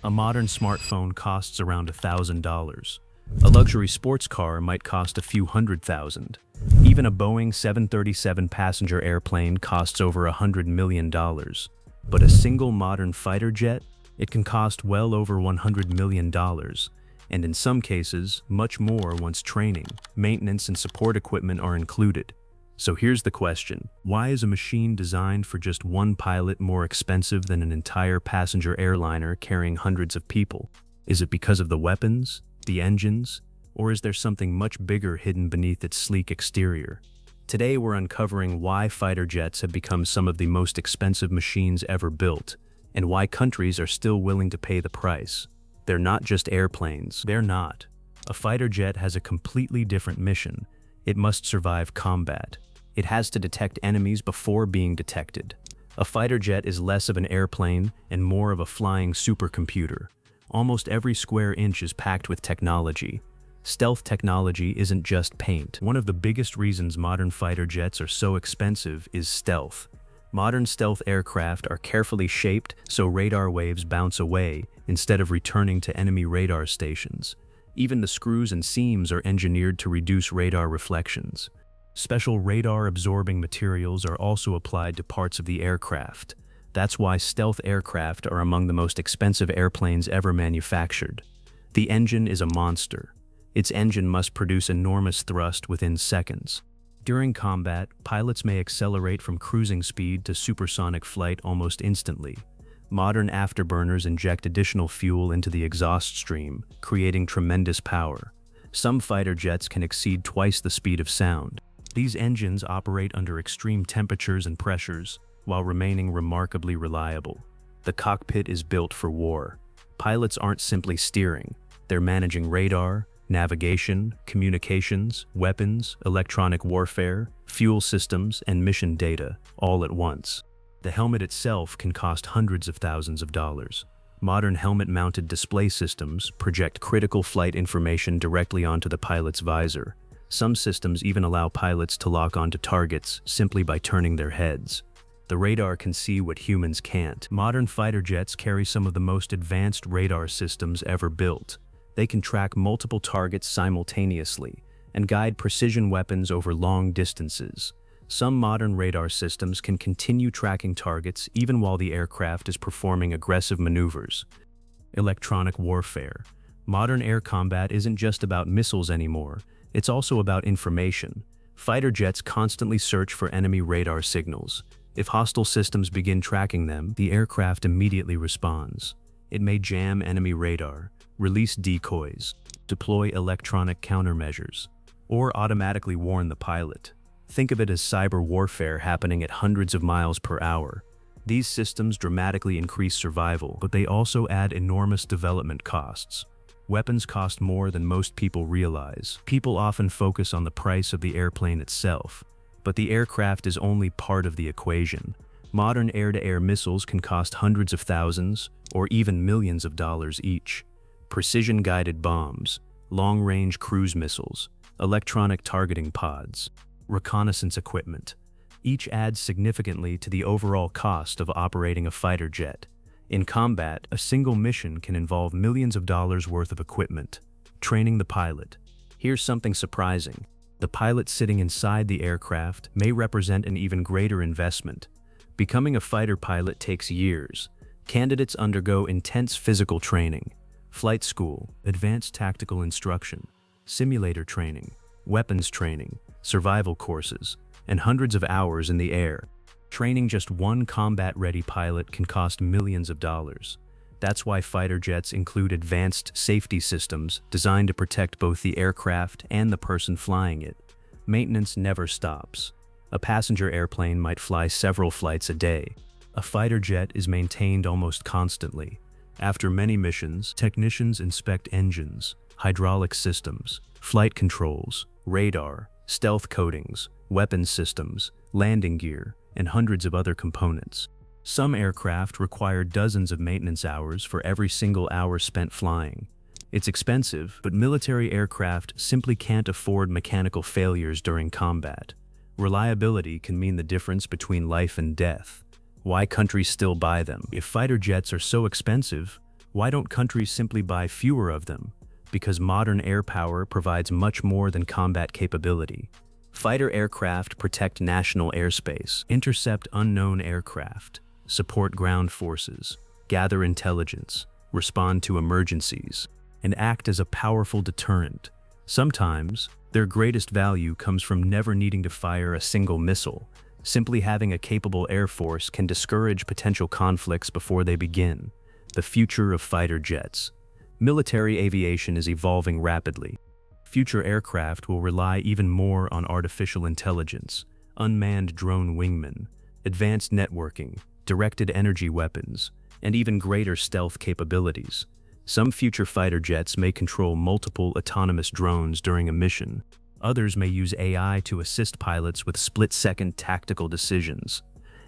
A modern smartphone costs around $1,000. A luxury sports car might cost a few hundred thousand. Even a Boeing 737 passenger airplane costs over $100 million. But a single modern fighter jet? It can cost well over $100 million, and in some cases, much more once training, maintenance, and support equipment are included. So here's the question: why is a machine designed for just one pilot more expensive than an entire passenger airliner carrying hundreds of people? Is it because of the weapons, the engines, or is there something much bigger hidden beneath its sleek exterior? Today we're uncovering why fighter jets have become some of the most expensive machines ever built, and why countries are still willing to pay the price. They're not just airplanes. They're not. A fighter jet has a completely different mission. It must survive combat. It has to detect enemies before being detected. A fighter jet is less of an airplane and more of a flying supercomputer. Almost every square inch is packed with technology. Stealth technology isn't just paint. One of the biggest reasons modern fighter jets are so expensive is stealth. Modern stealth aircraft are carefully shaped so radar waves bounce away instead of returning to enemy radar stations. Even the screws and seams are engineered to reduce radar reflections. Special radar-absorbing materials are also applied to parts of the aircraft. That's why stealth aircraft are among the most expensive airplanes ever manufactured. The engine is a monster. Its engine must produce enormous thrust within seconds. During combat, pilots may accelerate from cruising speed to supersonic flight almost instantly. Modern afterburners inject additional fuel into the exhaust stream, creating tremendous power. Some fighter jets can exceed twice the speed of sound. These engines operate under extreme temperatures and pressures, while remaining remarkably reliable. The cockpit is built for war. Pilots aren't simply steering. They're managing radar, navigation, communications, weapons, electronic warfare, fuel systems, and mission data, all at once. The helmet itself can cost hundreds of thousands of dollars. Modern helmet-mounted display systems project critical flight information directly onto the pilot's visor. Some systems even allow pilots to lock onto targets simply by turning their heads. The radar can see what humans can't. Modern fighter jets carry some of the most advanced radar systems ever built. They can track multiple targets simultaneously and guide precision weapons over long distances. Some modern radar systems can continue tracking targets even while the aircraft is performing aggressive maneuvers. Electronic warfare. Modern air combat isn't just about missiles anymore. It's also about information. Fighter jets constantly search for enemy radar signals. If hostile systems begin tracking them, the aircraft immediately responds. It may jam enemy radar, release decoys, deploy electronic countermeasures, or automatically warn the pilot. Think of it as cyber warfare happening at hundreds of miles per hour. These systems dramatically increase survival, but they also add enormous development costs. Weapons cost more than most people realize. People often focus on the price of the airplane itself, but the aircraft is only part of the equation. Modern air-to-air missiles can cost hundreds of thousands or even millions of dollars each. Precision-guided bombs, long-range cruise missiles, electronic targeting pods, reconnaissance equipment. Each adds significantly to the overall cost of operating a fighter jet. In combat, a single mission can involve millions of dollars worth of equipment. Training the pilot. Here's something surprising. The pilot sitting inside the aircraft may represent an even greater investment. Becoming a fighter pilot takes years. Candidates undergo intense physical training, flight school, advanced tactical instruction, simulator training, weapons training, survival courses, and hundreds of hours in the air. Training just one combat-ready pilot can cost millions of dollars. That's why fighter jets include advanced safety systems designed to protect both the aircraft and the person flying it. Maintenance never stops. A passenger airplane might fly several flights a day. A fighter jet is maintained almost constantly. After many missions, technicians inspect engines, hydraulic systems, flight controls, radar, stealth coatings, weapons systems, landing gear, and hundreds of other components. Some aircraft require dozens of maintenance hours for every single hour spent flying. It's expensive, but military aircraft simply can't afford mechanical failures during combat. Reliability can mean the difference between life and death. Why countries still buy them? If fighter jets are so expensive, Why don't countries simply buy fewer of them? Because modern air power provides much more than combat capability. Fighter aircraft protect national airspace, intercept unknown aircraft, support ground forces, gather intelligence, respond to emergencies, and act as a powerful deterrent. Sometimes, their greatest value comes from never needing to fire a single missile. Simply having a capable air force can discourage potential conflicts before they begin. The future of fighter jets. Military aviation is evolving rapidly. Future aircraft will rely even more on artificial intelligence, unmanned drone wingmen, advanced networking, directed energy weapons, and even greater stealth capabilities. Some future fighter jets may control multiple autonomous drones during a mission. Others may use AI to assist pilots with split-second tactical decisions.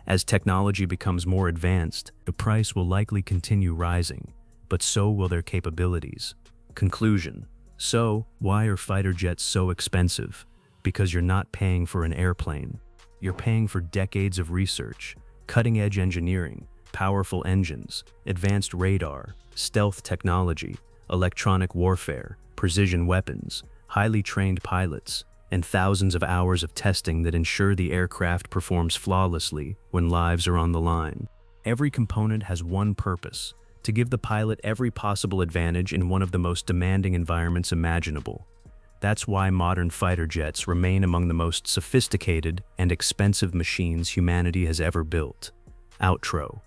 As technology becomes more advanced, the price will likely continue rising, but so will their capabilities. Conclusion. So, why are fighter jets so expensive? Because you're not paying for an airplane. You're paying for decades of research, cutting-edge engineering, powerful engines, advanced radar, stealth technology, electronic warfare, precision weapons, highly trained pilots, and thousands of hours of testing that ensure the aircraft performs flawlessly when lives are on the line. Every component has one purpose: to give the pilot every possible advantage in one of the most demanding environments imaginable. That's why modern fighter jets remain among the most sophisticated and expensive machines humanity has ever built. Outro.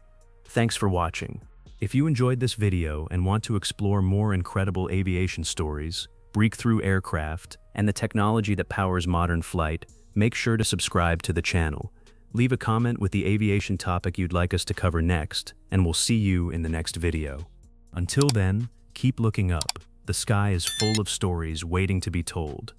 Thanks for watching. If you enjoyed this video and want to explore more incredible aviation stories, breakthrough aircraft, and the technology that powers modern flight, make sure to subscribe to the channel. Leave a comment with the aviation topic you'd like us to cover next, and we'll see you in the next video. Until then, keep looking up. The sky is full of stories waiting to be told.